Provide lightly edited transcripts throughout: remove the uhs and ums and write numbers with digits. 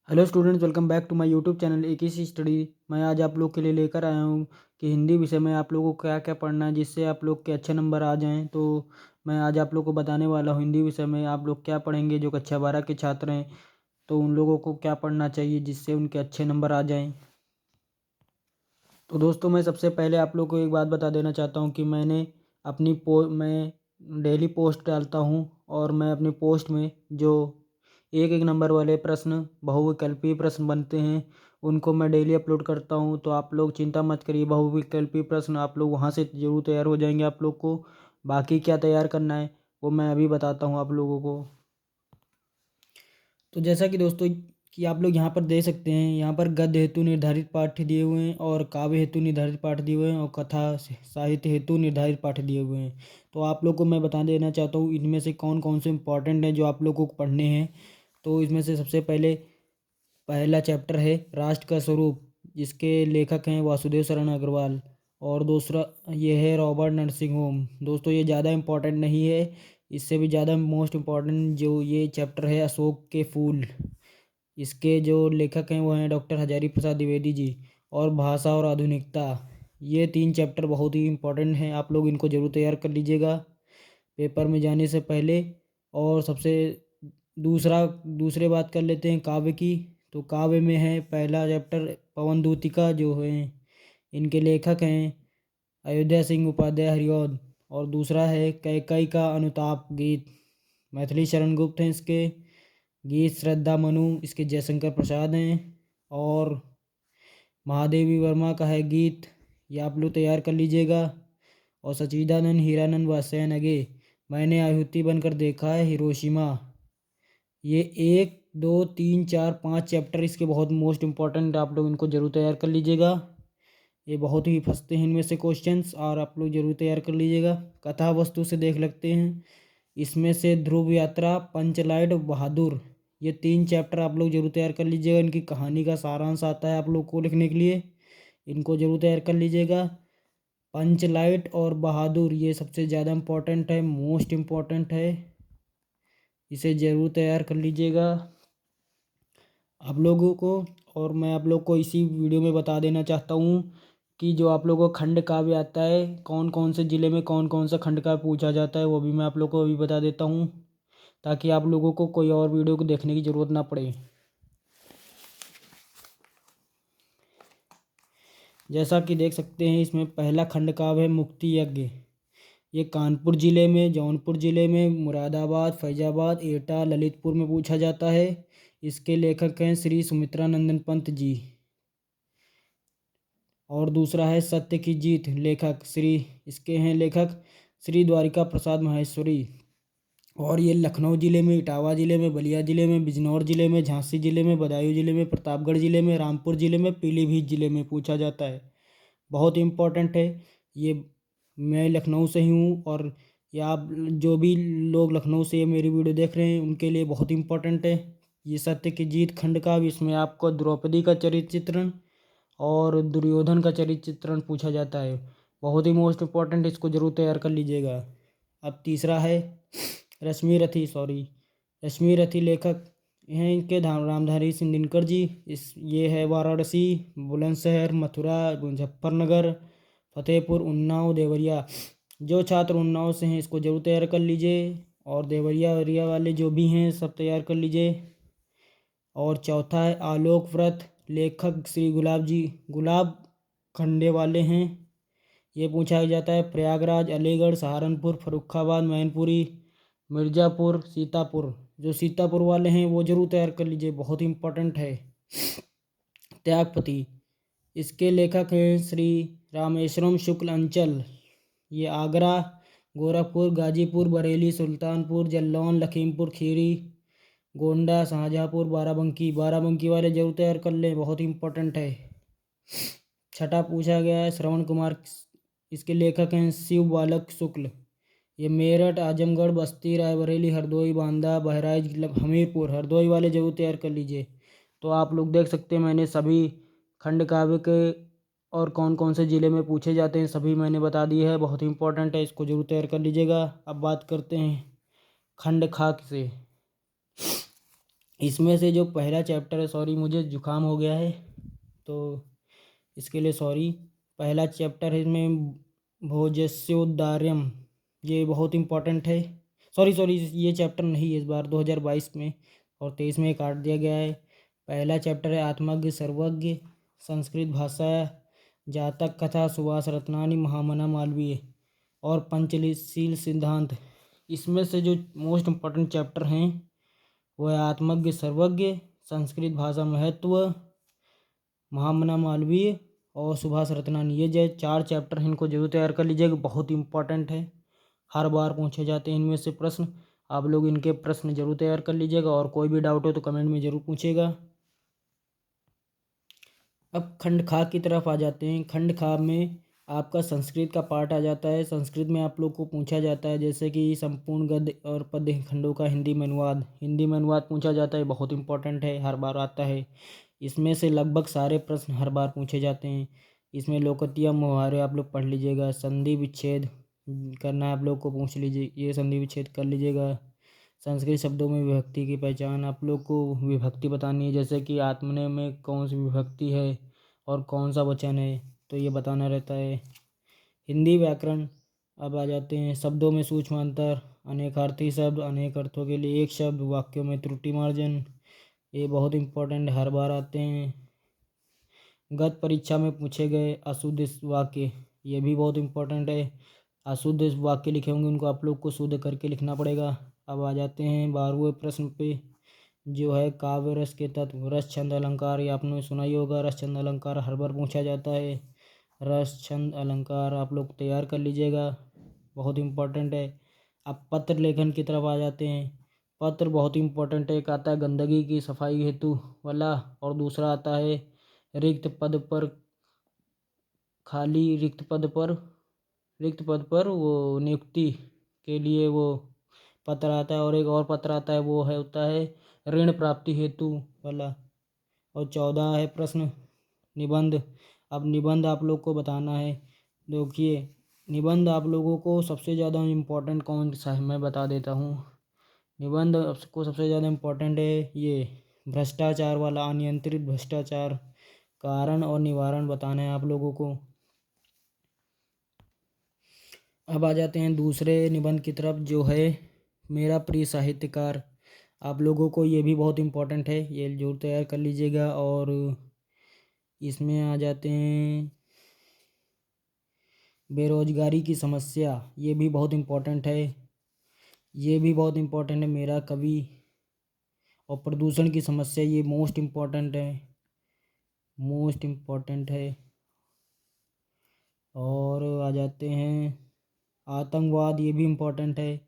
Hello students, welcome back to my YouTube channel एक ही सी study. मैं आज आप लोग के लिए लेकर आया हूँ कि हिंदी विषय में आप लोगों को क्या क्या पढ़ना है जिससे आप लोग के अच्छे नंबर आ जाएं। तो मैं आज आप लोग को बताने वाला हूँ हिंदी विषय में आप लोग क्या पढ़ेंगे। जो कक्षा 12 के छात्र हैं तो उन लोगों को क्या पढ़ना चाहिए जिससे उनके अच्छे नंबर आ जाएँ। तो दोस्तों, मैं सबसे पहले आप लोग को एक बात बता देना चाहता हूँ कि मैं डेली पोस्ट डालता हूँ और मैं अपनी पोस्ट में जो एक एक नंबर वाले प्रश्न बहुविकल्पीय प्रश्न बनते हैं उनको मैं डेली अपलोड करता हूँ। तो आप लोग चिंता मत करिए, बहुविकल्पीय प्रश्न आप लोग वहाँ से ज़रूर तैयार हो जाएंगे। आप लोग को बाकी क्या तैयार करना है वो मैं अभी बताता हूँ आप लोगों को। तो जैसा कि दोस्तों कि आप लोग यहाँ पर दे सकते हैं, यहाँ पर गद्य हेतु निर्धारित पाठ्य दिए हुए हैं और काव्य हेतु निर्धारित पाठ दिए हुए हैं और कथा साहित्य हेतु निर्धारित पाठ दिए हुए हैं। तो आप लोग को मैं बता देना चाहता हूँ इनमें से कौन कौन से इंपॉर्टेंट हैं जो आप लोगों को पढ़ने हैं। तो इसमें से सबसे पहले पहला चैप्टर है राष्ट्र का स्वरूप, जिसके लेखक हैं वासुदेव शरण अग्रवाल। और दूसरा ये है रॉबर्ट नरसिंह होम। दोस्तों ये ज़्यादा इम्पोर्टेंट नहीं है, इससे भी ज़्यादा मोस्ट इम्पॉर्टेंट जो ये चैप्टर है अशोक के फूल। इसके जो लेखक हैं वो हैं डॉक्टर हजारी प्रसाद द्विवेदी जी। और भाषा और आधुनिकता, ये तीन चैप्टर बहुत ही इम्पोर्टेंट हैं, आप लोग इनको ज़रूर तैयार कर लीजिएगा पेपर में जाने से पहले। और सबसे दूसरे बात कर लेते हैं काव्य की। तो काव्य में है पहला चैप्टर पवन दूतिका, जो है इनके लेखक हैं अयोध्या सिंह उपाध्याय हरिऔध। और दूसरा है कैकई का अनुताप गीत, मैथिली शरण गुप्त हैं इसके। गीत श्रद्धा मनु, इसके जयशंकर प्रसाद हैं। और महादेवी वर्मा का है गीत, ये आप लोग तैयार कर लीजिएगा। और सच्चिदानंद हीरानंद वात्स्यायन अगे, मैंने आहुति बनकर देखा है हिरोशिमा। ये 1 2 3 4 5 चैप्टर इसके बहुत मोस्ट इंपॉर्टेंट, आप लोग इनको जरूर तैयार कर लीजिएगा। ये बहुत ही फंसते हैं इनमें से क्वेश्चंस और आप लोग जरूर तैयार कर लीजिएगा। कथा वस्तु से देख लगते हैं, इसमें से ध्रुव यात्रा, पंचलाइट, बहादुर, ये तीन चैप्टर आप लोग जरूर तैयार कर लीजिएगा। इनकी कहानी का सारांश आता है आप लोग को लिखने के लिए, इनको जरूर तैयार कर लीजिएगा। पंचलाइट और बहादुर ये सबसे ज़्यादा इम्पोर्टेंट है, मोस्ट इम्पोर्टेंट है, इसे ज़रूर तैयार कर लीजिएगा आप लोगों को। और मैं आप लोग को इसी वीडियो में बता देना चाहता हूँ कि जो आप लोगों को खंड काव्य आता है, कौन कौन से ज़िले में कौन कौन सा खंड काव्य पूछा जाता है, वो भी मैं आप लोग को अभी बता देता हूँ ताकि आप लोगों को कोई और वीडियो को देखने की ज़रूरत ना पड़े। जैसा कि देख सकते हैं इसमें पहला खंड काव्य है मुक्ति यज्ञ। ये कानपुर ज़िले में, जौनपुर ज़िले में, मुरादाबाद, फैजाबाद, एटा, ललितपुर में पूछा जाता है। इसके लेखक हैं श्री सुमित्रानंदन पंत जी। और दूसरा है सत्य की जीत, इसके हैं लेखक श्री द्वारिका प्रसाद माहेश्वरी। और ये लखनऊ ज़िले में, इटावा ज़िले में, बलिया ज़िले में, बिजनौर ज़िले में, झांसी ज़िले में, बदायूं ज़िले में, प्रतापगढ़ ज़िले में, रामपुर ज़िले में, पीलीभीत ज़िले में पूछा जाता है। बहुत इम्पोर्टेंट है ये। मैं लखनऊ से ही हूँ और ये आप जो भी लोग लखनऊ से ये मेरी वीडियो देख रहे हैं उनके लिए बहुत इम्पोर्टेंट है। ये सत्य की जीत खंड का, इसमें आपको द्रौपदी का चरित्र चित्रण और दुर्योधन का चरित्र चित्रण पूछा जाता है, बहुत ही मोस्ट इम्पोर्टेंट, इसको जरूर तैयार कर लीजिएगा। अब तीसरा है रश्मि रथी लेखक हैं इनके रामधारी सिंह दिनकर जी। ये है वाराणसी, बुलंदशहर, मथुरा, मुजफ्फरनगर, फतेहपुर, उन्नाव, देवरिया। जो छात्र उन्नाव से हैं इसको जरूर तैयार कर लीजिए और देवरिया वरिया वाले जो भी हैं सब तैयार कर लीजिए। और चौथा है आलोक व्रत, लेखक श्री गुलाब खंडे वाले हैं। ये पूछा जाता है प्रयागराज, अलीगढ़, सहारनपुर, फर्रुखाबाद, मैनपुरी, मिर्ज़ापुर, सीतापुर। जो सीतापुर वाले हैं वो जरूर तैयार कर लीजिए, बहुत इंपॉर्टेंट है। त्यागपति, इसके लेखक हैं श्री रामेश्वरम शुक्ल अंचल। ये आगरा, गोरखपुर, गाजीपुर, बरेली, सुल्तानपुर, जलौन, लखीमपुर खीरी, गोंडा, शाहजहाँपुर, बाराबंकी वाले जरूर तैयार कर लें, बहुत इंपॉर्टेंट है। छठा पूछा गया है श्रवण कुमार, इसके लेखक हैं शिव बालक शुक्ल। ये मेरठ, आजमगढ़, बस्ती, रायबरेली, हरदोई, बांदा, बहराइच, हमीरपुर, हरदोई वाले जरूर तैयार कर लीजिए। तो आप लोग देख सकते हैं मैंने सभी खंड काव्य के और कौन कौन से ज़िले में पूछे जाते हैं सभी मैंने बता दिए है, बहुत इंपॉर्टेंट है, इसको जरूर तैयार कर लीजिएगा। अब बात करते हैं खंड खाक से। इसमें से जो पहला चैप्टर है, सॉरी मुझे जुकाम हो गया है तो इसके लिए सॉरी। पहला चैप्टर है इसमें भोजस्योद्धार्यम, ये बहुत इम्पोर्टेंट है। सॉरी सॉरी, ये चैप्टर नहीं है इस बार, 2022 में और 23 में काट दिया गया है। पहला चैप्टर है आत्मज्ञ सर्वज्ञ, संस्कृत भाषा, जातक कथा, सुभाष रत्नानी, महामना मालवीय और पंचशील सिद्धांत। इसमें से जो मोस्ट इम्पोर्टेंट चैप्टर हैं वो है आत्मज्ञ सर्वज्ञ, संस्कृत भाषा महत्व, महामना मालवीय और सुभाष रत्नानी। ये जो 4 चैप्टर हैं इनको जरूर तैयार कर लीजिएगा, बहुत इंपॉर्टेंट है, हर बार पूछे जाते हैं इनमें से प्रश्न। आप लोग इनके प्रश्न जरूर तैयार कर लीजिएगा और कोई भी डाउट हो तो कमेंट में ज़रूर पूछेगा। अब खंड खा की तरफ आ जाते हैं। खंड खा में आपका संस्कृत का पार्ट आ जाता है। संस्कृत में आप लोग को पूछा जाता है जैसे कि संपूर्ण गद्य और पद्य खंडों का हिंदी में अनुवाद, हिंदी में अनुवाद पूछा जाता है, बहुत इंपॉर्टेंट है, हर बार आता है। इसमें से लगभग सारे प्रश्न हर बार पूछे जाते हैं। इसमें लोकतिया मुहावरे आप लोग पढ़ लीजिएगा, संधि विच्छेद करना है आप लोग को, पूछ लीजिए, ये संधि विच्छेद कर लीजिएगा। संस्कृत शब्दों में विभक्ति की पहचान, आप लोग को विभक्ति बतानी है, जैसे कि आत्मनेय में कौन सी विभक्ति है और कौन सा वचन है, तो ये बताना रहता है। हिंदी व्याकरण अब आ जाते हैं। शब्दों में सूक्ष्म अंतर, अनेकार्थी शब्द, अनेक अर्थों के लिए एक शब्द, वाक्यों में त्रुटि मार्जन, ये बहुत इंपॉर्टेंट, हर बार आते हैं। गत परीक्षा में पूछे गए अशुद्ध वाक्य, ये भी बहुत इंपॉर्टेंट है। अशुद्ध वाक्य लिखे होंगे उनको आप लोग को शुद्ध करके लिखना पड़ेगा। अब आ जाते हैं 12वें प्रश्न पे, जो है काव्य रस के तत्व, रस छंद अलंकार। ये आपने सुना ही होगा, रस छंद अलंकार हर बार पूछा जाता है। रस छंद अलंकार आप लोग तैयार कर लीजिएगा, बहुत इम्पोर्टेंट है। अब पत्र लेखन की तरफ आ जाते हैं। पत्र बहुत इम्पोर्टेंट है, एक आता है गंदगी की सफाई हेतु वाला और दूसरा आता है रिक्त पद पर खाली, रिक्त पद पर वो नियुक्ति के लिए वो पत्र आता है, और एक और पत्र आता है वो है होता है ऋण प्राप्ति हेतु वाला। और 14 है प्रश्न निबंध। अब निबंध आप लोग को बताना है। देखिए, निबंध आप लोगों को सबसे ज़्यादा इम्पोर्टेंट कौन सा है मैं बता देता हूँ। निबंध को सबसे ज़्यादा इम्पोर्टेंट है ये भ्रष्टाचार वाला, अनियंत्रित भ्रष्टाचार, कारण और निवारण बताना है आप लोगों को। अब आ जाते हैं दूसरे निबंध की तरफ, जो है मेरा प्रिय साहित्यकार। आप लोगों को ये भी बहुत इम्पोर्टेंट है, ये जरूर तैयार कर लीजिएगा। और इसमें आ जाते हैं बेरोजगारी की समस्या, ये भी बहुत इम्पोर्टेंट है, ये भी बहुत इम्पोर्टेंट है, मेरा कवि। और प्रदूषण की समस्या, ये मोस्ट इम्पोर्टेंट है, मोस्ट इम्पोर्टेंट है। और आ जाते हैं आतंकवाद, ये भी इम्पोर्टेंट है,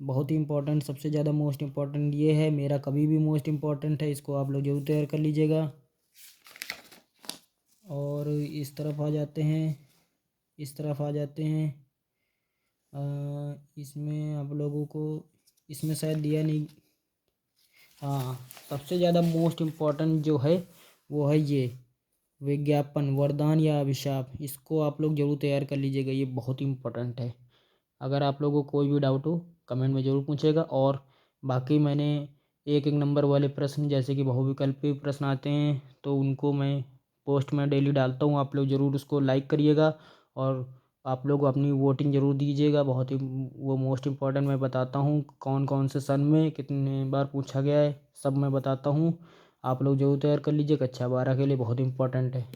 बहुत ही इम्पोर्टेंट, सबसे ज़्यादा मोस्ट इम्पोर्टेंट ये है। मेरा कभी भी मोस्ट इम्पोर्टेंट है, इसको आप लोग जरूर तैयार कर लीजिएगा। और इस तरफ आ जाते हैं, इस तरफ आ जाते हैं। इसमें आप लोगों को, इसमें शायद दिया नहीं, हाँ, सबसे ज़्यादा मोस्ट इम्पोर्टेंट जो है वो है ये विज्ञापन, वरदान या अभिशाप, इसको आप लोग जरूर तैयार कर लीजिएगा, ये बहुत इम्पोर्टेंट है। अगर आप लोगों को कोई भी डाउट हो कमेंट में ज़रूर पूछेगा। और बाकी मैंने एक एक नंबर वाले प्रश्न, जैसे कि बहुविकल्पी प्रश्न आते हैं, तो उनको मैं पोस्ट में डेली डालता हूँ, आप लोग ज़रूर उसको लाइक करिएगा और आप लोग अपनी वोटिंग ज़रूर दीजिएगा। बहुत ही वो मोस्ट इम्पॉर्टेंट मैं बताता हूँ, कौन कौन से सन में कितने बार पूछा गया है, सब मैं बताता हूँ। आप लोग ज़रूर तैयार कर लीजिए, कक्षा 12 के लिए बहुत इंपॉर्टेंट है।